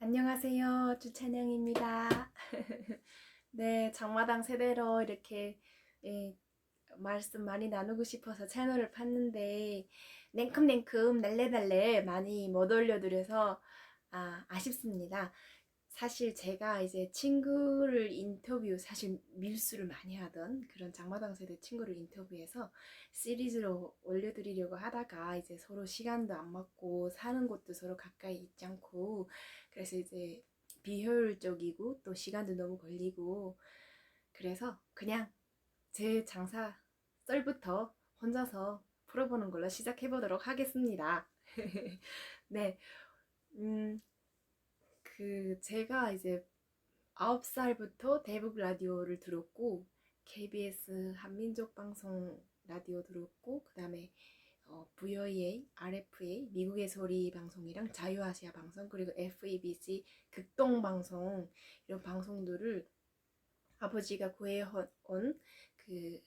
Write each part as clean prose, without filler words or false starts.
안녕하세요. 주찬영입니다. 네, 장마당 세대로 이렇게 예, 말씀 많이 나누고 싶어서 채널을 팠는데 냉큼냉큼 날래달래 많이 못 올려드려서 아쉽습니다. 사실 제가 이제 친구를 사실 밀수를 많이 하던 그런 장마당 세대 친구를 인터뷰해서 시리즈로 올려드리려고 하다가 이제 서로 시간도 안 맞고 사는 곳도 서로 가까이 있지 않고 그래서 이제 비효율적이고 또 시간도 너무 걸리고 그래서 그냥 제 장사 썰부터 혼자서 풀어보는 걸로 시작해보도록 하겠습니다. 네, 음, 제가 이제 9살부터 대북 라디오를 들었고 KBS 한민족 방송 라디오 들었고 그 다음에 VOA, RFA 미국의 소리 방송이랑 자유아시아 방송 그리고 FEBC 극동 방송 이런 방송들을 아버지가 구해온 그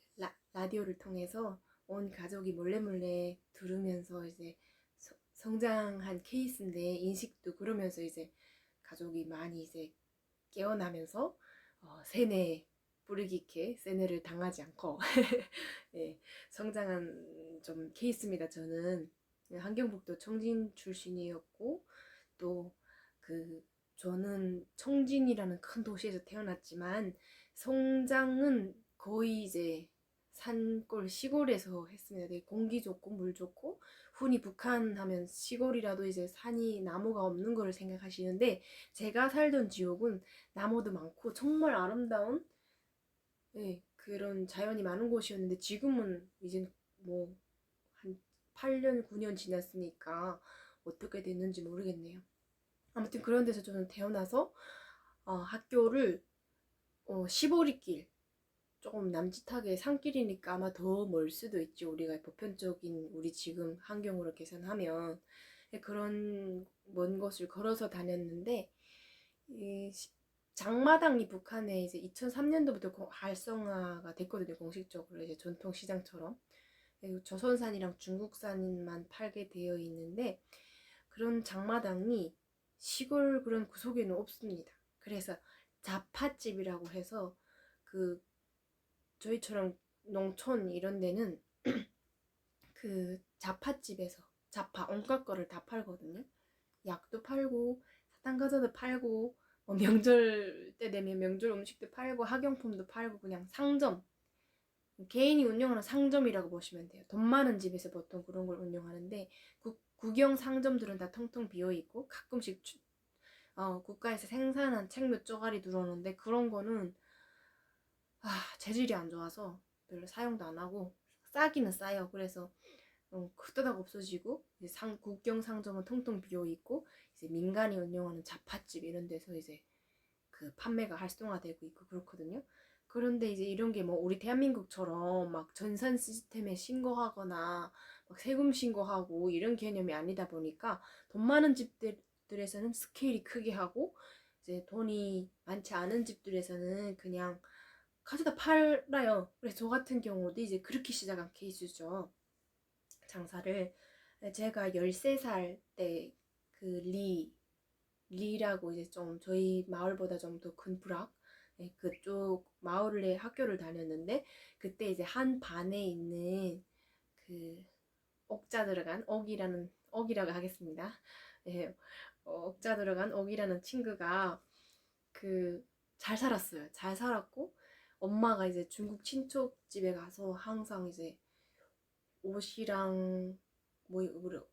라디오를 통해서 온 가족이 몰래 들으면서 이제 성장한 케이스인데 인식도 그러면서 이제 가족이 많이 이제 깨어나면서 세뇌 뿌리 깊게 세뇌를 당하지 않고 예, 성장한 좀 케이스입니다. 저는 한경북도 청진 출신이었고 또 그 저는 청진이라는 큰 도시에서 태어났지만 성장은 거의 이제 산골 시골에서 했습니다. 되게 공기 좋고 물 좋고 흔히 북한 하면 시골이라도 이제 산이 나무가 없는 거를 생각하시는데 제가 살던 지역은 나무도 많고 정말 아름다운 그런 자연이 많은 곳이었는데 지금은 이제 뭐 한 8년, 9년 지났으니까 어떻게 됐는지 모르겠네요. 아무튼 그런 데서 저는 태어나서 학교를 시보리길 조금 남짓하게 산길이니까 아마 더 멀 수도 있지. 우리가 보편적인 우리 지금 환경으로 계산하면 그런 먼 곳을 걸어서 다녔는데 이 장마당이 북한에 이제 2003년도부터 활성화가 됐거든요. 공식적으로 이제 전통 시장처럼. 그리고 조선산이랑 중국산만 팔게 되어 있는데 그런 장마당이 시골 그런 구석에는 없습니다. 그래서 자파집이라고 해서 그 저희처럼 농촌 이런 데는 그 자파집에서 자파 온갖 거를 다 팔거든요. 약도 팔고 사탕 과자도 팔고 뭐 명절 때 되면 명절 음식도 팔고 학용품도 팔고 그냥 상점 개인이 운영하는 상점이라고 보시면 돼요. 돈 많은 집에서 보통 그런 걸 운영하는데 국영 상점들은 다 텅텅 비어있고 가끔씩 국가에서 생산한 책 몇 조각이 들어오는데 그런 거는 재질이 안 좋아서 별로 사용도 안 하고 싸기는 싸요. 그래서 후다닥 없어지고 이제 국경 상점은 텅텅 비어 있고 이제 민간이 운영하는 자파집 이런 데서 이제 그 판매가 활성화되고 있고 그렇거든요. 그런데 이제 이런 게 뭐 우리 대한민국처럼 막 전산 시스템에 신고하거나 막 세금 신고하고 이런 개념이 아니다 보니까 돈 많은 집들에서는 스케일이 크게 하고 이제 돈이 많지 않은 집들에서는 그냥 가져다 팔아요. 그래서 저 같은 경우도 이제 그렇게 시작한 케이스죠. 장사를. 제가 13살 때 그 리라고 이제 좀 저희 마을보다 좀 더 큰 부락 그쪽 마을에 학교를 다녔는데 그때 이제 한 반에 있는 그 옥자 들어간 옥이라고 하겠습니다. 예, 옥자 들어간 옥이라는 친구가 그 잘 살았어요. 잘 살았고 엄마가 이제 중국 친척 집에 가서 항상 이제 옷이랑 뭐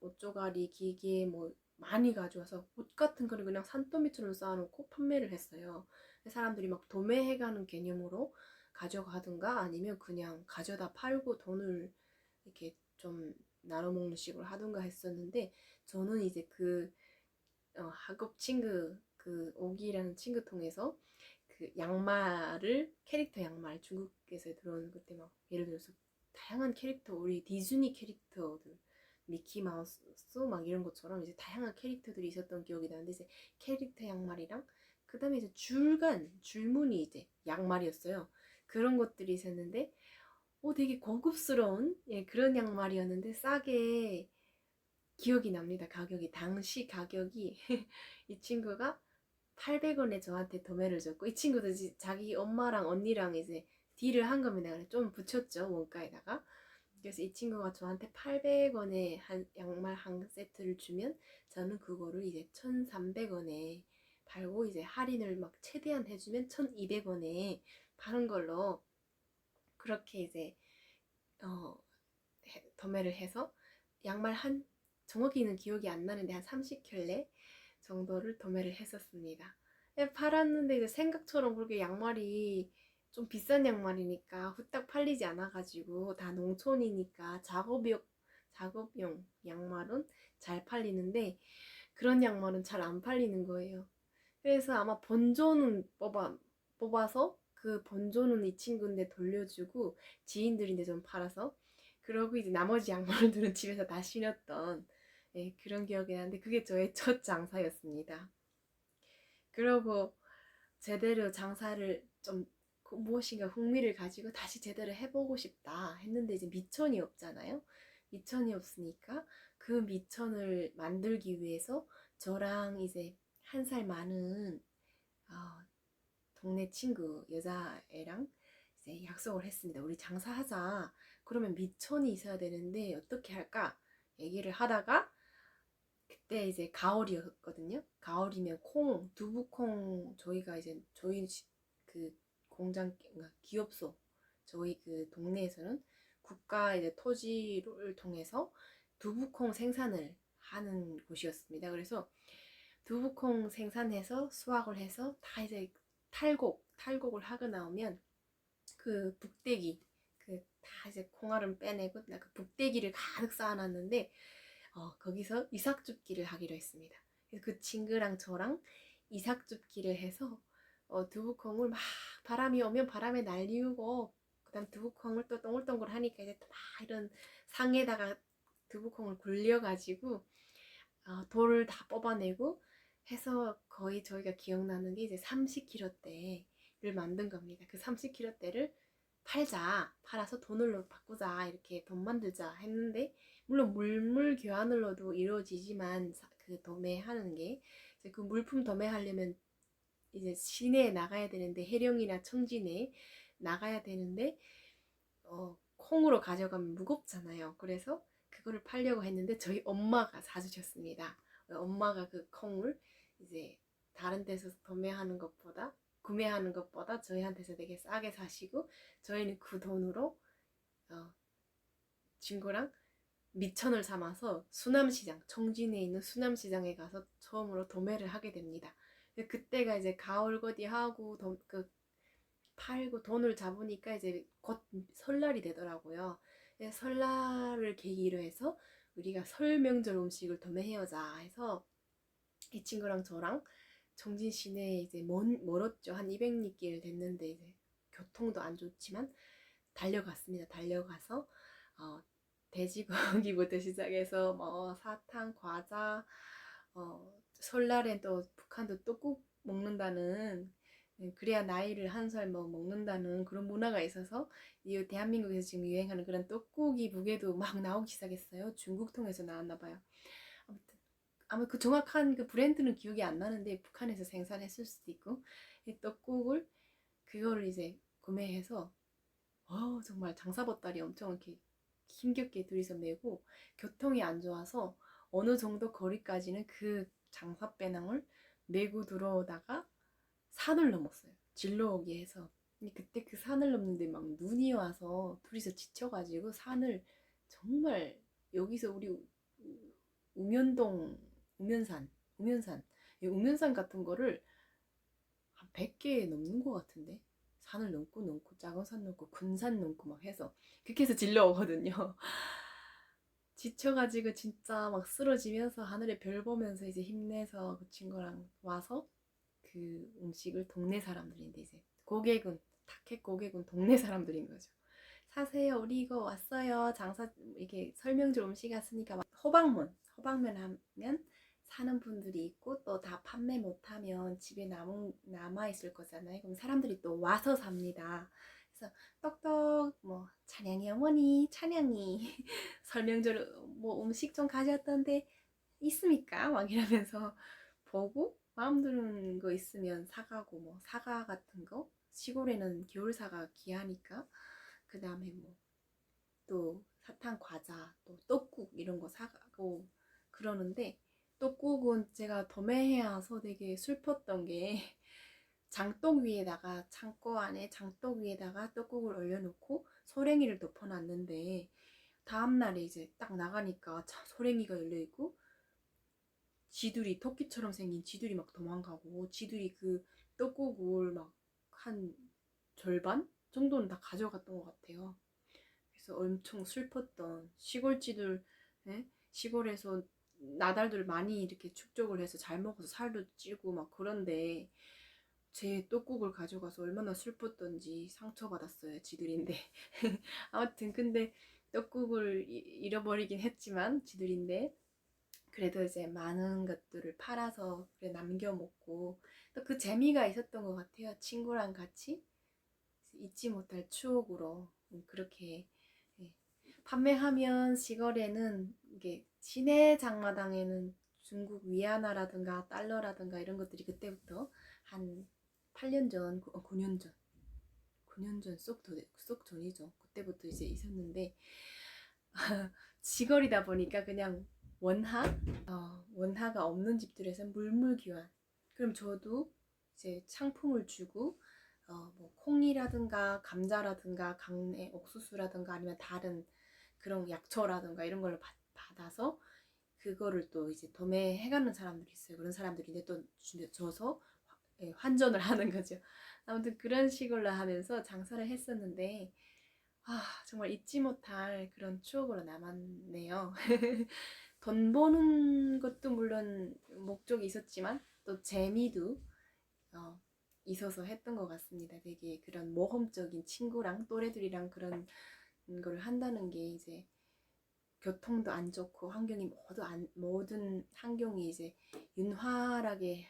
옷조가리 기계 뭐 많이 가져와서 옷 같은 거를 그냥 산더미처럼 쌓아놓고 판매를 했어요. 사람들이 막 도매해가는 개념으로 가져가든가 아니면 그냥 가져다 팔고 돈을 이렇게 좀 나눠 먹는 식으로 하든가 했었는데 저는 이제 학업 친구 그 오기라는 친구 통해서 그 양말을 캐릭터 양말 중국에서 들어오는 그때 막 예를 들어서 다양한 캐릭터 우리 디즈니 캐릭터들 미키마우스 막 이런 것처럼 이제 다양한 캐릭터들이 있었던 기억이 나는데 이제 캐릭터 양말이랑 그 다음에 이제 줄무늬 이제 양말이었어요. 그런 것들이 있었는데 되게 고급스러운 그런 양말이었는데 싸게 기억이 납니다. 가격이 당시 가격이 이 친구가 800원에 저한테 도매를 줬고, 이 친구도 자기 엄마랑 언니랑 이제 딜을 한 겁니다. 그래서 좀 붙였죠, 원가에다가. 그래서 이 친구가 저한테 800원에 한 양말 한 세트를 주면 저는 그거를 이제 1,300원에 팔고, 이제 할인을 막 최대한 해주면 1,200원에 파는 걸로 그렇게 이제 어, 도매를 해서 양말 한, 정확히는 기억이 안 나는데 한 30켤레 정도를 도매를 했었습니다. 팔았는데 이제 생각처럼 그렇게 양말이 좀 비싼 양말이니까 후딱 팔리지 않아가지고, 다 농촌이니까 작업용 양말은 잘 팔리는데 그런 양말은 잘 안 팔리는 거예요. 그래서 아마 본조는 뽑아서 그 본조는 이 친구인데 돌려주고, 지인들인데 좀 팔아서, 그러고 이제 나머지 양말들은 집에서 다 신었던, 예, 그런 기억이 나는데 그게 저의 첫 장사였습니다. 그러고 제대로 장사를 좀, 무엇인가 흥미를 가지고 다시 제대로 해보고 싶다 했는데 이제 미천이 없잖아요. 미천이 없으니까 그 미천을 만들기 위해서 저랑 이제 한 살 많은 어, 동네 친구 여자애랑 이제 약속을 했습니다. 우리 장사하자. 그러면 미천이 있어야 되는데 어떻게 할까? 얘기를 하다가 그때 이제 가을이었거든요. 가을이면 두부콩, 저희가 이제 저희 그 공장, 기업소, 저희 그 동네에서는 국가 이제 토지를 통해서 두부콩 생산을 하는 곳이었습니다. 그래서 두부콩 생산해서 수확을 해서 다 이제 탈곡을 하고 나오면 그 북대기, 그 다 이제 콩알은 빼내고 그 북대기를 가득 쌓아놨는데, 거기서 이삭줍기를 하기로 했습니다. 그래서 그 친구랑 저랑 이삭줍기를 해서 두부콩을 막, 바람이 오면 바람에 날리우고, 그다음 두부콩을 또 동글동글 하니까 이제 막 이런 상에다가 두부콩을 굴려가지고 돌을 다 뽑아내고 해서, 거의 저희가 기억나는 게 이제 30kg대를 만든 겁니다. 그 30kg대를 팔아서 돈으로 바꾸자, 이렇게 돈 만들자 했는데, 물론 물물 교환으로도 이루어지지만 그 도매하는 게, 이제 그 물품 도매하려면 이제 시내에 나가야 되는데, 해령이나 청진에 나가야 되는데 콩으로 가져가면 무겁잖아요. 그래서 그거를 팔려고 했는데 저희 엄마가 사주셨습니다. 엄마가 그 콩을 이제 다른 데서 구매하는 것보다 저희한테서 되게 싸게 사시고, 저희는 그 돈으로 친구랑 미천을 삼아서 수남시장, 청진에 있는 수남시장에 가서 처음으로 도매를 하게 됩니다. 그때가 이제 가을거디 하고 팔고 돈을 잡으니까 이제 곧 설날이 되더라고요. 설날을 계기로 해서 우리가 설 명절 음식을 도매해오자 해서 이 친구랑 저랑 청진 시내에 이제 멀었죠. 한 200리길 됐는데 이제 교통도 안 좋지만 달려갔습니다. 달려가서 돼지고기부터 시작해서 뭐 사탕, 과자, 설날엔 또 북한도 떡국 먹는다는, 그래야 나이를 한 살 뭐 먹는다는 그런 문화가 있어서, 이 대한민국에서 지금 유행하는 그런 떡국이 북에도 막 나오기 시작했어요. 중국 통해서 나왔나 봐요. 아무튼 아마 그 정확한 그 브랜드는 기억이 안 나는데 북한에서 생산했을 수도 있고, 이 떡국을 그거를 이제 구매해서 정말 장사보따리 엄청 이렇게 힘겹게 둘이서 메고, 교통이 안 좋아서 어느 정도 거리까지는 그 장사 배낭을 메고 들어오다가 산을 넘었어요. 진로 오기 해서. 그때 그 산을 넘는데 막 눈이 와서 둘이서 지쳐가지고 산을, 정말 여기서 우리 우면동, 우면산, 우면산 같은 거를 한 100개 넘는 것 같은데, 산을 넘고 작은 산 넘고 큰 산 넘고 막 해서 그렇게 해서 질러오거든요. 지쳐가지고 진짜 막 쓰러지면서 하늘에 별 보면서 이제 힘내서 그 친구랑 와서 그 음식을, 동네 사람들인데 이제 타켓 고객은 동네 사람들인 거죠. 사세요, 우리 이거 왔어요, 장사, 이게 설명줄 음식 왔으니까. 호박면 하면 사는 분들이 있고, 또 다 판매 못하면 집에 남아있을 거잖아요. 그럼 사람들이 또 와서 삽니다. 그래서 떡떡, 뭐 찬양이 어머니, 찬양이 설명줄 뭐 음식 좀 가져왔던데 있습니까? 막 이러면서 보고 마음 드는 거 있으면 사가고 뭐 사과 같은 거 시골에는 겨울 사과 귀하니까 그 다음에 뭐 또 사탕 과자 또 떡국 이런 거 사가고 그러는데 떡국은 제가 덤에 와서 되게 슬펐던 게 장독 위에다가 창고 안에 장독 위에다가 떡국을 얼려놓고 소랭이를 덮어놨는데 다음날에 이제 딱 나가니까 소랭이가 열려있고 쥐들이 토끼처럼 생긴 쥐들이 막 도망가고 쥐들이 그 떡국을 막 한 절반 정도는 다 가져갔던 것 같아요. 그래서 엄청 슬펐던 시골쥐들, 예? 시골에서 나달들 많이 이렇게 축적을 해서 잘 먹어서 살도 찌고 막 그런데 제 떡국을 가져가서 얼마나 슬펐던지 상처받았어요, 지들인데. 아무튼 근데 떡국을 잃어버리긴 했지만 지들인데 그래도 이제 많은 것들을 팔아서 그래 남겨 먹고 또 그 재미가 있었던 것 같아요. 친구랑 같이 잊지 못할 추억으로 그렇게 예. 판매하면 시골에는 이게 시내 장마당에는 중국 위안화라든가 달러라든가 이런 것들이 그때부터 한 8년 전, 9년 전, 9년 전 쏙 전이죠. 그때부터 이제 있었는데 시골이다 보니까 그냥 원화, 원화가 없는 집들에서 물물교환. 그럼 저도 이제 상품을 주고 뭐 콩이라든가 감자라든가 강내 옥수수라든가 아니면 다른 그런 약초라든가 이런 걸 받아서 그거를 또 이제 도매해가는 사람들이 있어요. 그런 사람들이 이제 또 줘서 환전을 하는 거죠. 아무튼 그런 식으로 하면서 장사를 했었는데 정말 잊지 못할 그런 추억으로 남았네요. 돈 버는 것도 물론 목적이 있었지만 또 재미도 어, 있어서 했던 것 같습니다. 되게 그런 모험적인 친구랑 또래들이랑 그런 걸 한다는 게 이제 교통도 안 좋고 환경이 모든 환경이 이제 윤활하게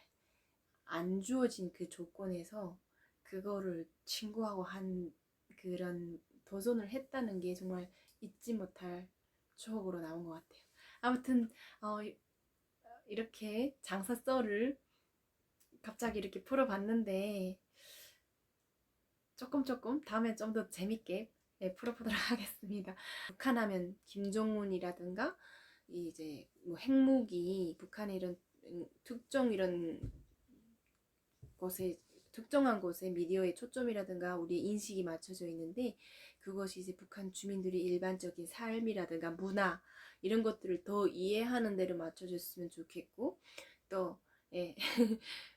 안 주어진 그 조건에서 그거를 친구하고 한 그런 도전을 했다는 게 정말 잊지 못할 추억으로 남은 것 같아요. 아무튼 이렇게 장사 썰을 갑자기 이렇게 풀어봤는데 조금 다음에 좀 더 재밌게 풀어보도록 하겠습니다. 북한 하면 김정은이라든가 이제 뭐 핵무기 북한의 이런 특정 이런 곳에 특정한 곳에 미디어의 초점이라든가 우리의 인식이 맞춰져 있는데 그것이 이제 북한 주민들이 일반적인 삶이라든가 문화 이런 것들을 더 이해하는 데로 맞춰줬으면 좋겠고 또 예,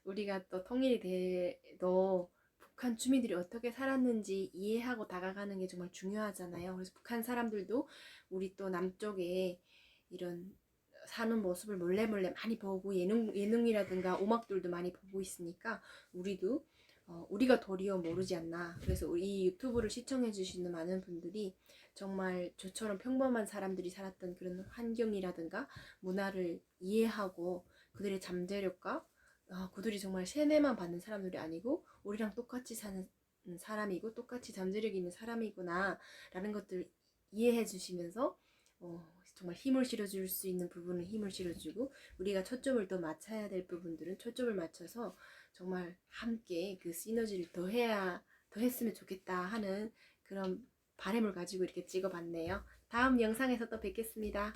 우리가 또 통일이 돼도 북한 주민들이 어떻게 살았는지 이해하고 다가가는 게 정말 중요하잖아요. 그래서 북한 사람들도 우리 또 남쪽에 이런 사는 모습을 몰래 많이 보고 예능이라든가 오막들도 많이 보고 있으니까 우리도 우리가 도리어 모르지 않나. 그래서 이 유튜브를 시청해 주시는 많은 분들이 정말 저처럼 평범한 사람들이 살았던 그런 환경이라든가 문화를 이해하고 그들의 잠재력과 그들이 정말 세뇌만 받는 사람들이 아니고 우리랑 똑같이 사는 사람이고 똑같이 잠재력이 있는 사람이구나 라는 것들을 이해해 주시면서 정말 힘을 실어줄 수 있는 부분은 힘을 실어주고 우리가 초점을 더 맞춰야 될 부분들은 초점을 맞춰서 정말 함께 그 시너지를 더했으면 좋겠다 하는 그런 바람을 가지고 이렇게 찍어봤네요. 다음 영상에서 또 뵙겠습니다.